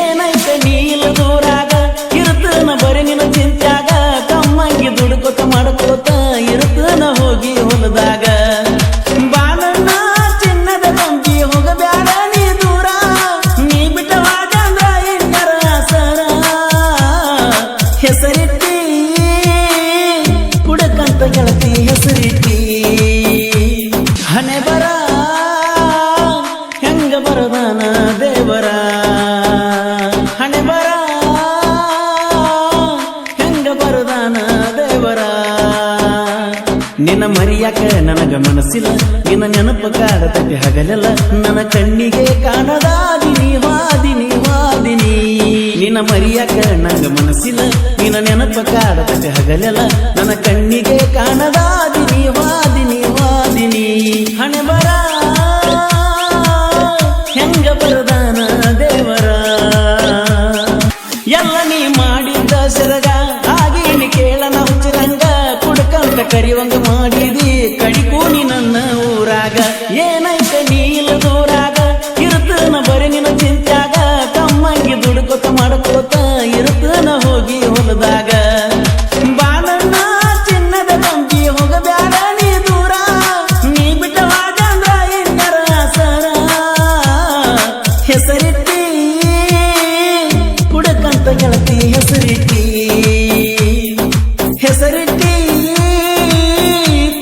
ಏನೈತೆ ನೀಲ ದೂರಾಗ ಇರುತ್ತನ ಬರೀ ನಿನ್ನ ಚಿಂತ್ಯಾಗ ಕಮ್ಮಂಗಿ ದುಡ್ಕೋತ ಮಾಡ್ಕೋತ ಇರುತ್ತನ ಹೋಗಿ ಹೊಲದಾಗ ಬಾಳಣ್ಣ ಚಿನ್ನದ ಕಂಪಿ ಹೋಗಬ್ಯಾಡ ನೀ ದೂರ ನೀ ಬಿಟ್ಟವಾಗಂದ್ರ ಇನ್ನರ ಸರ ಹೆಸರಿಟ್ಟಿ ಕುಡಕಂತ ಗೆಳತಿ ಹೆಸರಿಟ್ಟಿ ಹಣೆ ಬರ ಹೆಂಗ ಬರದಾನ ದೇವರ ಹಣೆ ಬರ ಹೆಂಗ ಬರದಾನ ದೇವರ ನಿನ್ನ ಮರಿಯಾಕ ನನಗ ಮನಸ್ಸಿಲ್ಲ ನಿನ್ನ ನೆನಪು ಕಾಡತಕ್ಕೆ ಹಗಲೆಲ್ಲ ನನ್ನ ಕಣ್ಣಿಗೆ ಕಾಣದಾದಿನಿ ವಾದಿನಿ ವಾದಿನಿ ನಿನ್ನ ಮರಿಯಾಕ ನನಗ ಮನಸ್ಸಿಲ್ಲ ನಿನ್ನ ನೆನಪು ಕಾಡತಕ್ಕೆ ಹಗಲೆಲ್ಲ ನನ್ನ ಕಣ್ಣಿಗೆ ಕಾಣದಾದಿನಿ ವಾದಿನಿ ವಾದಿನಿ ಹಣೆ ಬರ ಹೆಂಗ ಬರದಾನ ದೇವರ ಎಲ್ಲ ನೀ ಮಾಡಿದ್ದ ಸರಗ ಆಗೇನಿ ಕೇಳ ನಾವು ಚಿರಂಗ ಕುಡ್ಕಂತ ಕರಿವಂಗ ಮಾಡಿದಿ ಕಡಿಕೂನಿ ನನ್ನ ಊರಾಗ ಏನೈತೆ ನೀಲ ದೂರಾಗ ಇರುತ್ತನ ಬರೀ ನಿನ್ನ ಚಿಂತ್ಯಾಗ ಕಮ್ಮಂಗಿ ದುಡ್ಕೋತ ಮಾಡ್ಕೋತ ಇರುತ್ತನ ಹೋಗಿ ಹೊಲದಾಗ ಬಾಳಣ್ಣ ಚಿನ್ನದ ಕಂಪಿ ಹೋಗಬ್ಯಾಡ ನೀ ದೂರ ನೀ ಬಿಟ್ಟವಾಗಂದ್ರ ಇನ್ನರ ಸರ ಹೆಸರಿಟ್ಟಿ ಕುಡಕಂತ ಗೆಳತಿ ಹೆಸರಿಟ್ಟಿ ಹೆಸರಿಟ್ಟಿ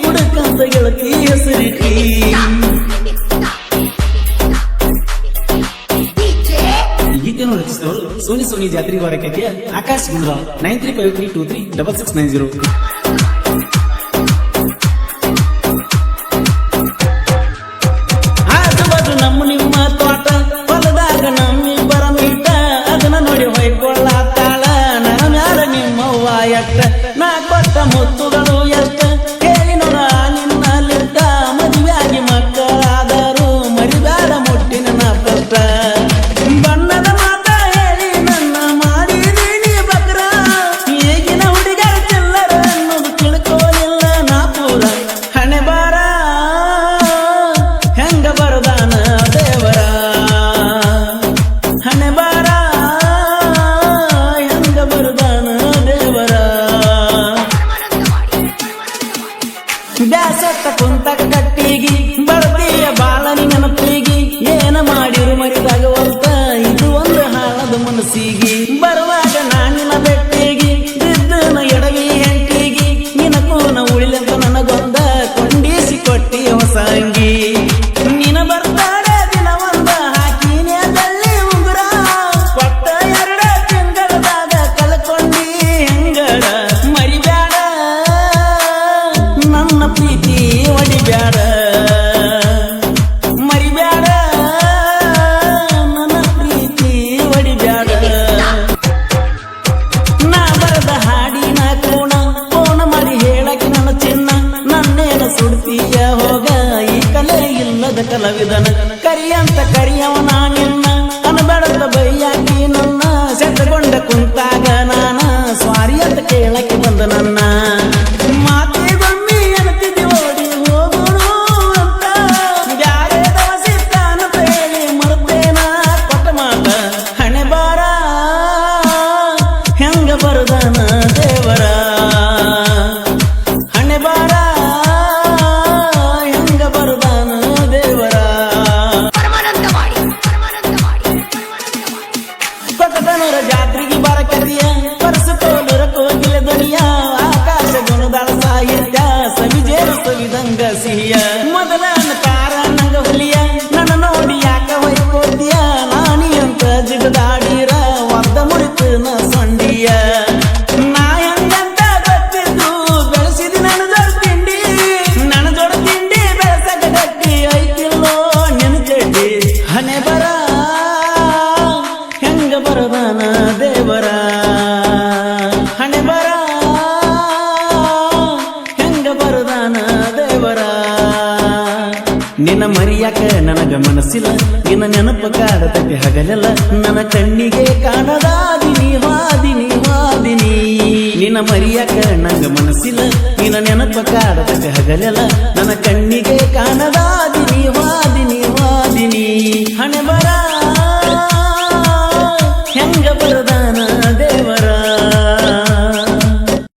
ಕುಡಕಂತ ಗೆಳತಿ ಹೆಸರಿಟ್ಟಿ ಗೀತೆಯನ್ನು ರಚಿಸಿದವರು ಸೋನಿ ಸೋನಿ ಜಾತ್ರೆ ವಾರಕ್ಕೆ ಆಕಾಶ್ ಗುಂಡ್ರಾವ್ 9353236690 ನಮ್ಮ ನಿಮ್ಮ ತೋಟ ಹೊಲದಾಗ ನಮ್ಮಿಬ್ಬರ ಮೀಟ ಅದನ್ನ ನೋಡಿ ಹೊಯ್ಕೊಳ್ಳಾತಾಳ ನನ್ನ ಮ್ಯಾಲ ನಿಮ್ಮವ್ವ ಎಷ್ಟ ನಾ ಕೊಟ್ಟ ಮುತ್ತುಗಳು ಎಷ್ಟ ಹೇಳಿ ನೋಡ ನಿನ್ನಲ್ಲಿದ್ದ ಮದುವೆಯಾಗಿ ಮಕ್ಕಳಾದರು ಮರಿಬ್ಯಾಡ ಮುಟ್ಟಿನ ನಾ ಪಟ್ಟ ಬಣ್ಣದ ಮಾತ ಹೇಳಿ ನನ್ನ ಮಾಡಿದೀನಿ ಬಕ್ರ ಈಗಿನ ಹುಡುಗರ ಚಿಲ್ಲರ ಅನ್ನೋದು ತಿಳ್ಕೋಲಿಲ್ಲ ನಾ ಪೂರ ಹಣೆ ಬಾರ ಹೆಂಗ ಬರದಾನ ದೇವರ ಹಣೆ ಬಾರ ಹೆಂಗ ಬರದಾನ ದೇವರ ಬ್ಯಾಸತ್ತ ಕುಂತಕ ಕಟ್ಟಿಗಿ ಬಡತಿಯ ಬಾಳನಿ ನೆನಪಿಗಿ ಏನ ಮಾಡಿರು ಮರಿದಾಗವಲ್ತ ಇದು ಒಂದು ಹಾಳದ ಮನಸ್ಸಿಗಿ ಬರುವಾಗ ನಾನಿನ ಬೆಟ್ಟಿಗಿ ಬಿದ್ದನ ಎಡವಿ ಹೆಂಟಿಗಿ ನಿನ ಕೂನ ಉಳಿಲಂತ ನನಗೊಂದ ಕೊಂಡಿಸಿ ಕೊಟ್ಟಿ ಹೊಸ ಅಂಗಿ ನಿನ ಬರ್ತಾಳೆ ದಿನ ಒಂದ ಹಾಕಿನೇ ಬೆಳ್ಳಿ ಉಂಗುರ ಕೊಟ್ಟ 2 ತಿಂಗಳದಾಗ ಕಳ್ಕೊಂಡಿ ಹೆಂಗಡ ಮರಿಬ್ಯಾಡ ನನ್ನ ಪ್ರೀತಿ ಒಡಿಬ್ಯಾಡ ಮರಿಬ್ಯಾಡ ನನ್ನ ಪ್ರೀತಿ ಒಡಿಬ್ಯಾಡ ನಾ ಬರದ ಹಾಡಿನ ಕೋಣ ಕೋಣ ಮಾಡಿ ಹೇಳಕ್ಕೆ ನನ್ನ ಚಿನ್ನ ನನ್ನೇನ ಸುಡ್ತೀಯ ಹೋಗ ಈ ಕಲೆ ಇಲ್ಲದ ಕಲಾವಿದನ ಕರಿಯಂತ ಕರಿಯವನ ನಿನ್ನ ಅನಬೇಡದ ಬೈಯಾಕಿ ನನ್ನ ಸೆಟ್ಟಗೊಂಡ ಕುಂತಾಗ ನಾನ ಸ್ವಾರಿ ಅಂತ ಕೇಳಕ್ಕೆ ಬಂದ ನನ್ನ ಮಾತಿಗೊಮ್ಮಿ ಎನ್ನುತ್ತಿದ್ದಿ ಓಡಿ ಹೋಗೋಣ ಅಂತ ಬ್ಯಾರೆ ದವಸಿತ್ತಾನಂತ ಹೇಳಿ ಮರುತ್ತೇನ ಕೊಟ್ಟ ಮಾತ ಹಣೆ ಬಾರ ಹೆಂಗ ಬರದಾನ ದೇವರ ಹಣೆ ಬಾರ ಹೆಂಗ ಬರದಾನ ದೇವರ ಕೊಟ್ಟನೂರ ಜಾತ್ರೆಗೆ ಬಾರಕರಿಯ ಪರಸಕೋಲುರ ಕೋಗಿಲ ಧ್ವನಿಯ ಆಕಾಶ ಗುಣದಾಳ ಸಾಹಿತ್ಯ ಸವಿಜೇರ ಸವಿದಂಗ ಸಿಹಿಯ ಮೊದಲ ಕಾರ ನಂಗ ಹುಲಿಯ ನನ್ನ ನೋಡಿ ಯಾಕ ಹೊಯ್ಕೋತಿಯ ನಾನಿ ಅಂತ ಜಿಗದಾಡಿರ ಒದ್ದ ಮುರಿತು ನ ಸೊಂಡಿಯ ನಾ ಹೆಂಗಂತ ಗೊತ್ತಿದ್ದು ಬೆಳೆಸಿದಿ ನನ್ನ ಜೋಡ ತಿಂಡಿ ನನ್ನ ಜೋಡ ತಿಂಡಿ ಬೆಳೆಸಕ ಗಟ್ಟಿ ಐತಿಲ್ಲೋ ನಿನ್ನ ಚಡ್ಡಿ ಹಣೆ ಬರ ಹೆಂಗ ಬರದಾನ ದೇವರ ಹಣೆ ಬರ ಹೆಂಗ ಬರದಾನ ದೇವರ ನಿನ್ನ ಮರಿಯಾಕ ನನಗ ಮನಸ್ಸಿಲ್ಲ ನಿನ್ನ ನೆನಪು ಕಾಡತಕ್ಕೆ ಹಗಲೆಲ್ಲ ನನ್ನ ಕಣ್ಣಿಗೆ ಕಾಣದಾದಿನಿ ವಾದಿನಿ ವಾದಿನಿ ನಿನ್ನ ಮರಿಯಾಕ ನನಗ ಮನಸ್ಸಿಲ್ಲ ನಿನ್ನ ನೆನಪು ಕಾಡತಕ್ಕೆ ಹಗಲೆಲ್ಲ ನನ್ನ ಕಣ್ಣಿಗೆ ಕಾಣದಾದಿನಿ ವಾದಿನಿ ವಾದಿನಿ